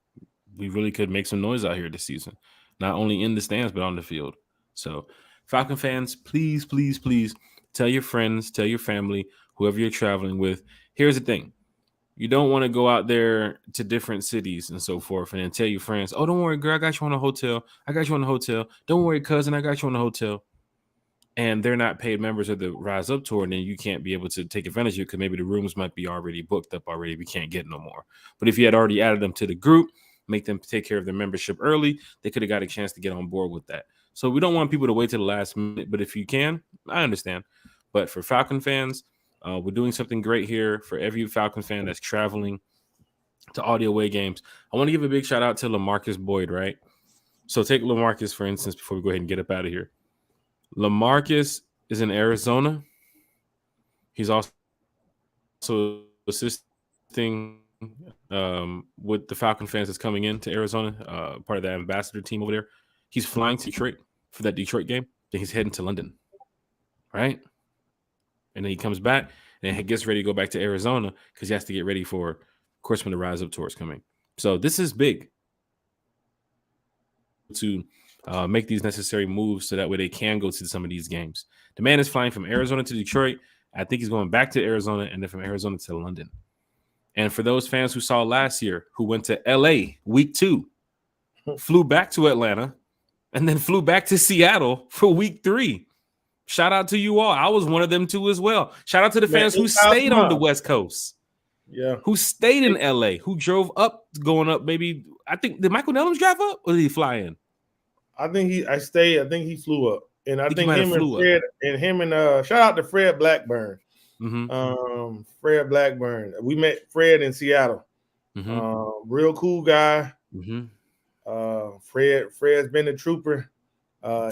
we really could make some noise out here this season, not only in the stands, but on the field. So Falcon fans, please, please, please tell your friends, tell your family, whoever you're traveling with. Here's the thing. You don't want to go out there to different cities and so forth and then tell your friends, oh, don't worry, girl, I got you on a hotel. I got you on a hotel. Don't worry, cousin, I got you on a hotel. And they're not paid members of the Rise Up Tour, and then you can't be able to take advantage of it because maybe the rooms might be already booked up already. We can't get no more. But if you had already added them to the group, make them take care of their membership early, they could have got a chance to get on board with that. So we don't want people to wait to the last minute, but if you can, I understand. But for Falcon fans, we're doing something great here for every Falcon fan that's traveling to all the away games. I want to give a big shout out to LaMarcus Boyd, right? So take LaMarcus, for instance, before we go ahead and get up out of here. LaMarcus is in Arizona. He's also assisting with the Falcon fans that's coming into Arizona, part of the ambassador team over there. He's flying to Detroit for that Detroit game. Then he's heading to London, right? And then he comes back and he gets ready to go back to Arizona because he has to get ready for, of course, when the Rise Up Tour is coming. So this is big to make these necessary moves so that way they can go to some of these games. The man is flying from Arizona to Detroit. I think he's going back to Arizona and then from Arizona to London. And for those fans who saw last year, who went to LA week 2, flew back to Atlanta, and then flew back to Seattle for week 3. Shout out to you all. I was one of them too as well. Shout out to the fans who stayed on the West Coast. Yeah. Who stayed in LA, who drove up, going up, maybe. I think, did Michael Nellums drive up or did he fly in? I think he flew up. And I think him and Fred up. Shout out to Fred Blackburn. Mm-hmm. Fred Blackburn. We met Fred in Seattle. Mm-hmm. Real cool guy. Mm-hmm. Fred's been a trooper.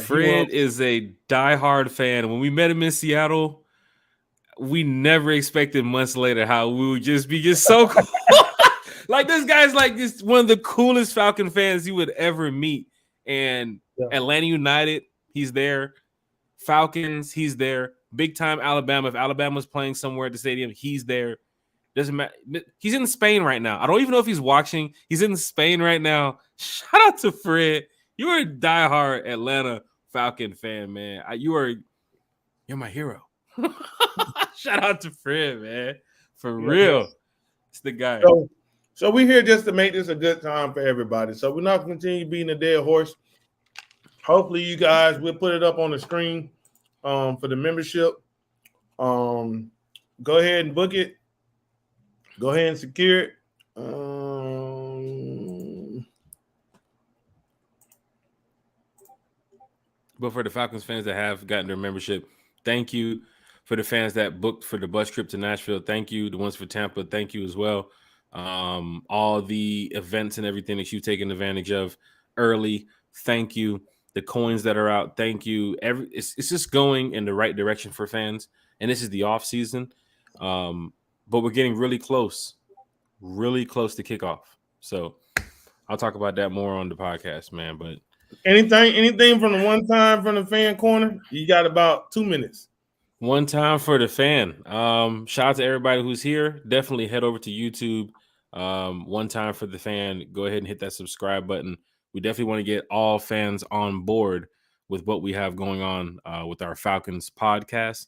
Fred is a diehard fan. When we met him in Seattle, we never expected months later how we would just be so cool. Like, this guy's like just one of the coolest Falcon fans you would ever meet. And Atlanta United, he's there. Falcons, he's there. Big time Alabama. If Alabama's playing somewhere at the stadium, he's there. Doesn't matter. He's in Spain right now. I don't even know if he's watching. He's in Spain right now. Shout out to Fred. You're a diehard Atlanta Falcon fan, man. You're my hero. Shout out to Fred, man. For real. It's the guy. So we're here just to make this a good time for everybody. So we're not going to continue being a dead horse. Hopefully you guys, we'll put it up on the screen for the membership. Go ahead and book it. Go ahead and secure it. But for the Falcons fans that have gotten their membership, thank you. For the fans that booked for the bus trip to Nashville, thank you. The ones for Tampa, thank you as well. All the events and everything that you've taken advantage of early, thank you. The coins that are out, thank you. It's just going in the right direction for fans. And this is the off season. But we're getting really close to kickoff. So I'll talk about that more on the podcast, man. But anything from the one time from the fan corner, you got about 2 minutes. One time for the fan. Shout out to everybody who's here. Definitely head over to YouTube. One time for the fan. Go ahead and hit that subscribe button. We definitely want to get all fans on board with what we have going on with our Falcons podcast.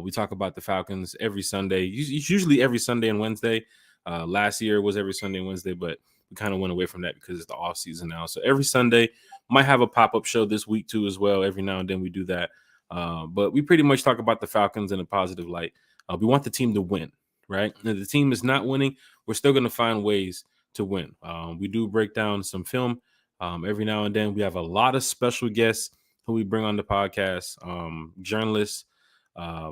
We talk about the Falcons every Sunday. It's usually every Sunday and Wednesday. Last year was every Sunday and Wednesday, but we kind of went away from that because it's the off season now. So every Sunday, might have a pop-up show this week too as well. Every now and then we do that. But we pretty much talk about the Falcons in a positive light. We want the team to win, right? And if the team is not winning, we're still going to find ways to win. We do break down some film every now and then. We have a lot of special guests who we bring on the podcast, journalists, a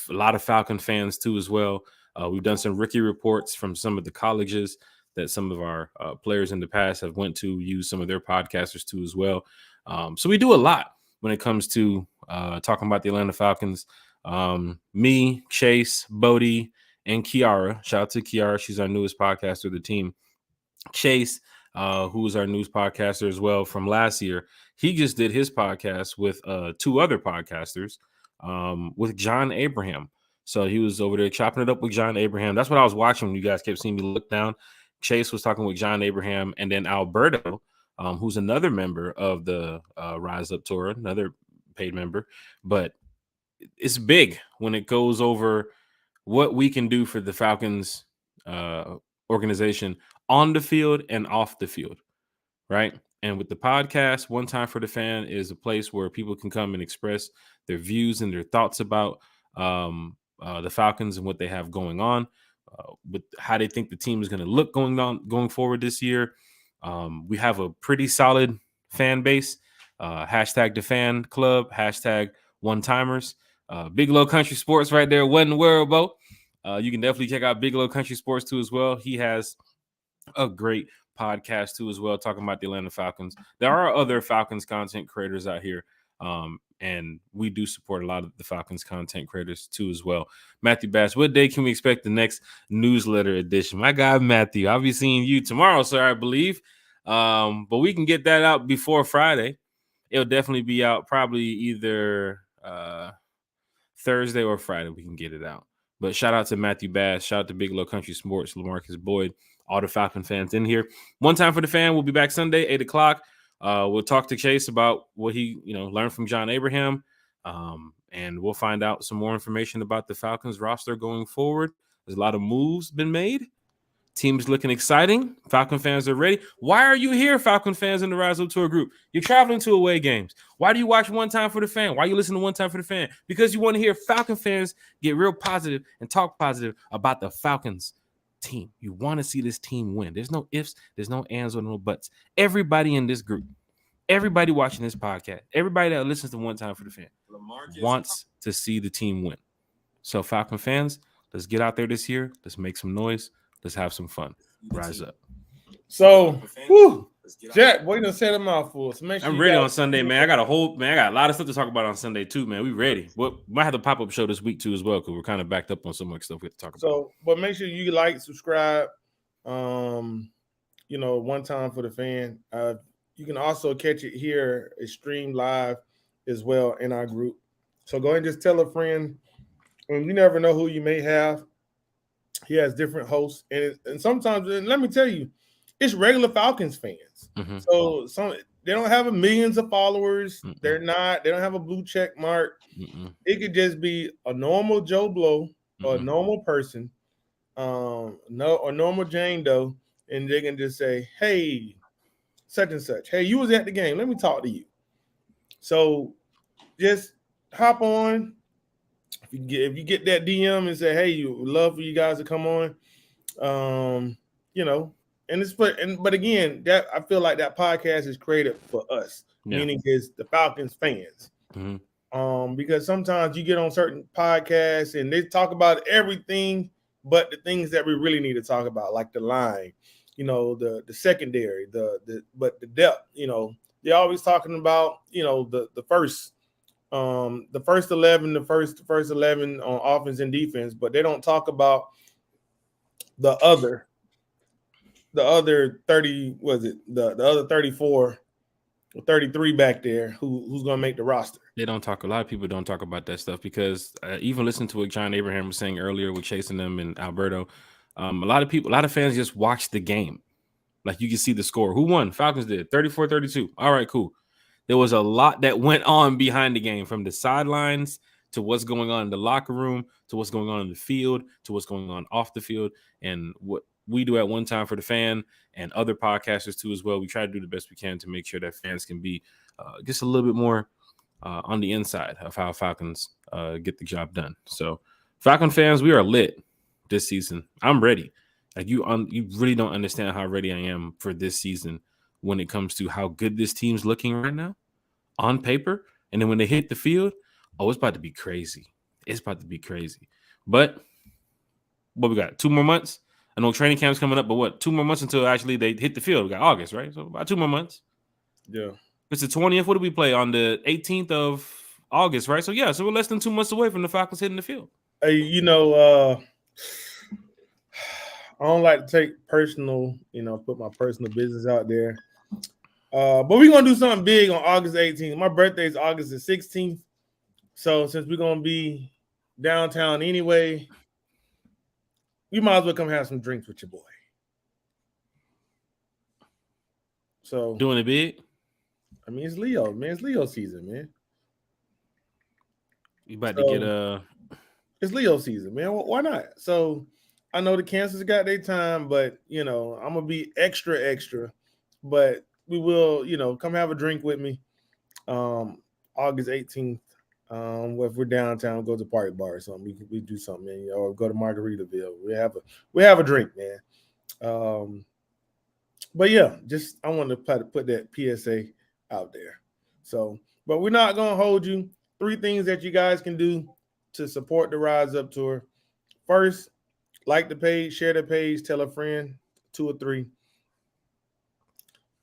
lot of Falcon fans too as well. We've done some rookie reports from some of the colleges that some of our players in the past have went to use some of their podcasters too as well. So we do a lot when it comes to talking about the Atlanta Falcons. Me, Chase, Bodie, and Kiara. Shout out to Kiara. She's our newest podcaster of the team. Chase, who is our news podcaster as well from last year, he just did his podcast with 2 other podcasters with John Abraham. So he was over there chopping it up with John Abraham. That's what I was watching when you guys kept seeing me look down. Chase was talking with John Abraham, and then Alberto, who's another member of the RISEUP Tour, another paid member. But it's big when it goes over what we can do for the Falcons organization on the field and off the field, right? And with the podcast, One Time for the Fan is a place where people can come and express their views and their thoughts about the Falcons and what they have going on, with how they think the team is going to look going forward this year. We have a pretty solid fan base. Hashtag the fan club, hashtag one timers. Big Low Country Sports right there. Wasn't worried about. You can definitely check out Big Low Country Sports too as well. He has a great podcast too as well, talking about the Atlanta Falcons. There are other Falcons content creators out here. And we do support a lot of the Falcons content creators too as well. Matthew Bass, what day can we expect the next newsletter edition? My guy Matthew, I'll be seeing you tomorrow, sir, I believe. But we can get that out before Friday. It'll definitely be out probably either Thursday or Friday. We can get it out. But shout out to Matthew Bass, shout out to Big Low Country Sports, LaMarcus Boyd, all the Falcon fans in here. One Time for the Fan. We'll be back Sunday, 8:00. We'll talk to Chase about what he, learned from John Abraham, and we'll find out some more information about the Falcons roster going forward. There's a lot of moves been made. Team's looking exciting. Falcon fans are ready. Why are you here, Falcon fans in the RISEUP Tour group? You're traveling to away games. Why do you watch One Time for the Fan? Why you listen to One Time for the Fan? Because you want to hear Falcon fans get real positive and talk positive about the Falcons team. You want to see this team win. There's no ifs, there's no ands or no buts. Everybody in this group, everybody watching this podcast, everybody that listens to One Time for the Fan wants to see the team win. So Falcon fans, let's get out there this year. Let's make some noise. Let's have some fun. Rise up. So, Jack, boy, you done said a mouthful. So make sure I'm ready on Sunday, man. I got a lot of stuff to talk about on Sunday too, man. We ready. We might have the pop-up show this week too as well, because we're kind of backed up on so much stuff we have to talk about. So, but make sure you like, subscribe. One Time for the Fan. You can also catch it here. It's streamed live as well in our group. So go ahead and just tell a friend. And you never know who you may have. He has different hosts, and sometimes, and let me tell you, it's regular Falcons fans. Mm-hmm. So they don't have millions of followers. Mm-mm. They don't have a blue check mark. Mm-mm. It could just be a normal Joe Blow or a normal person, a normal Jane Doe, and they can just say, "Hey, such and such. Hey, you was at the game. Let me talk to you." So just hop on. If you get that DM and say, "Hey, you would love for you guys to come on," and it's but again, that I feel like that podcast is created for us, meaning is the Falcons fans. Mm-hmm. Because sometimes you get on certain podcasts and they talk about everything but the things that we really need to talk about, like the line, the secondary, but the depth, they're always talking about, the first 11, the first 11 on offense and defense, but they don't talk about the other the other 30, was it the other 34 or 33 back there who's going to make the roster? A lot of people don't talk about that stuff because even listening to what John Abraham was saying earlier with chasing them and Alberto, a lot of fans just watch the game. Like you can see the score. Who won? Falcons did 34-32. All right, cool. There was a lot that went on behind the game, from the sidelines to what's going on in the locker room, to what's going on in the field, to what's going on off the field. And what we do at One Time for the Fan and other podcasters too as well, we try to do the best we can to make sure that fans can be just a little bit more on the inside of how Falcons get the job done. So Falcon fans, we are lit this season. I'm ready. Like you really don't understand how ready I am for this season when it comes to how good this team's looking right now on paper. And then when they hit the field, it's about to be crazy. It's about to be crazy. But what we got? 2 more months? I know training camp's coming up, but what? 2 more months until actually they hit the field. We got August, right? So about 2 more months. Yeah. It's the 20th. What do we play? On the 18th of August, right? So yeah, so we're less than 2 months away from the Falcons hitting the field. Hey, I don't like to take personal, put my personal business out there. But we're going to do something big on August 18th. My birthday is August the 16th. So since we're going to be downtown anyway, you might as well come have some drinks with your boy. So doing it big? I mean, it's Leo, man. It's Leo season, man. You about to get It's Leo season, man. Why not? So I know the Cancers got their time, but I'm gonna be extra. But we will, come have a drink with me. August 18th. If we're downtown, go to Park Bar or something. We do something, man, or go to Margaritaville. We have a drink, man. But yeah, just I want to put that PSA out there. So, but we're not gonna hold you. 3 things that you guys can do to support the Rise Up Tour. First, like the page, share the page, tell a friend, 2 or 3.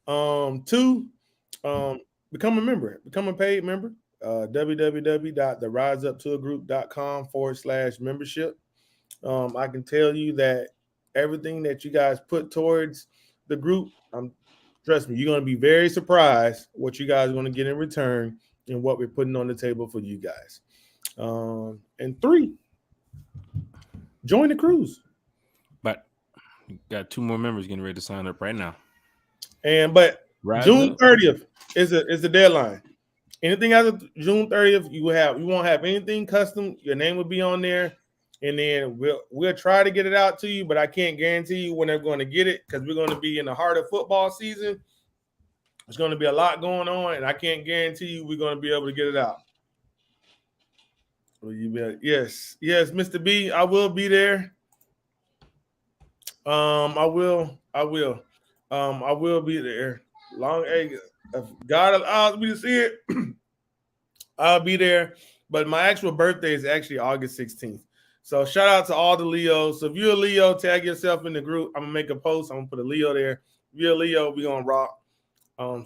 2, become a member, become a paid member. www.theriseuptourgroup.com/membership. I can tell you that everything that you guys put towards the group, trust me, you're going to be very surprised what you guys are going to get in return and what we're putting on the table for you guys. And 3, join the cruise. But got 2 more members getting ready to sign up right now. But June 30th is the deadline. Anything after June 30th, you won't have anything custom. Your name will be on there, and then we'll try to get it out to you, but I can't guarantee you when they're going to get it because we're going to be in the heart of football season. There's going to be a lot going on, and I can't guarantee you we're going to be able to get it out. Yes, Mr. B, I will be there. I will be there. If God allows me to see it, I'll be there. But my actual birthday is actually August 16th. So shout out to all the Leos. So if you're a Leo, tag yourself in the group. I'm gonna make a post. I'm gonna put a Leo there. If you're a Leo, we're gonna rock. I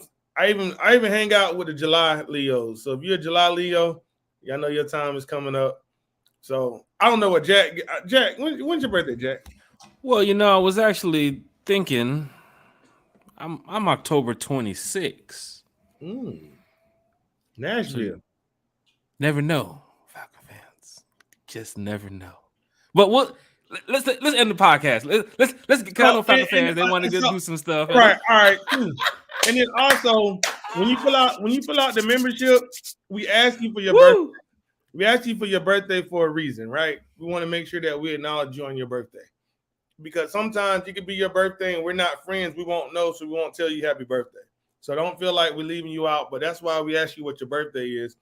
even hang out with the July Leos. So if you're a July Leo, I know your time is coming up. So I don't know what Jack, when's your birthday, Jack? Well, I was actually thinking I'm October 26th. Nashville. So never know, Falcon fans. Just never know. But let's end the podcast. Let's get kind of Falcon fans. They want to go do some stuff. Right. All right. And then also, when you fill out the membership, we ask you for your birthday. We ask you for your birthday for a reason, right? We want to make sure that we acknowledge you on your birthday. Because sometimes it could be your birthday and we're not friends. We won't know, so we won't tell you happy birthday. So don't feel like we're leaving you out, but that's why we ask you what your birthday is,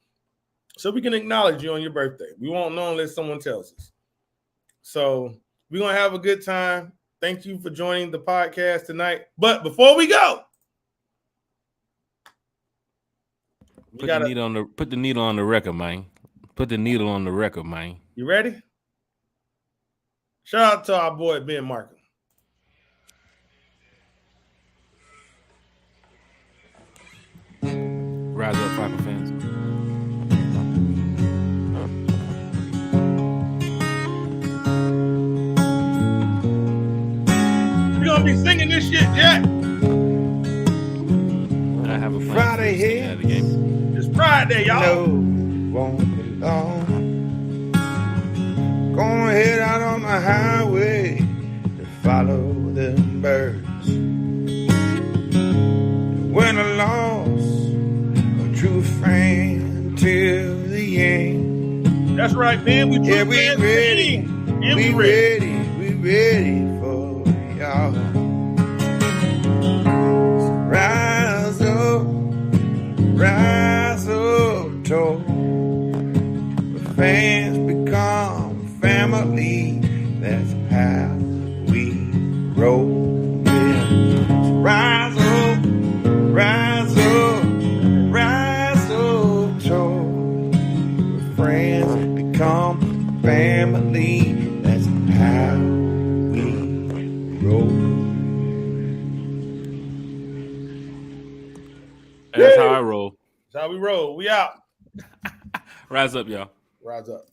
so we can acknowledge you on your birthday. We won't know unless someone tells us. So we're going to have a good time. Thank you for joining the podcast tonight. But before we go, put the needle on the record, man. Put the needle on the record, man. You ready? Shout out to our boy Ben Markham. Rise up, Falcon fans. We're gonna be singing this shit, Jack. I have a plan. Friday here. It's Friday, y'all. No, won't be long. Gonna head out on the highway to follow the birds. When I lost a true friend till the end. That's right, man. We ready. And We ready for y'all. So rise up tall. The fans become family. That's how we roll. Yeah. So rise up tall. The friends become family. That's how we roll. That's how I roll. That's how we roll. We out. Rise up, y'all. Rise up.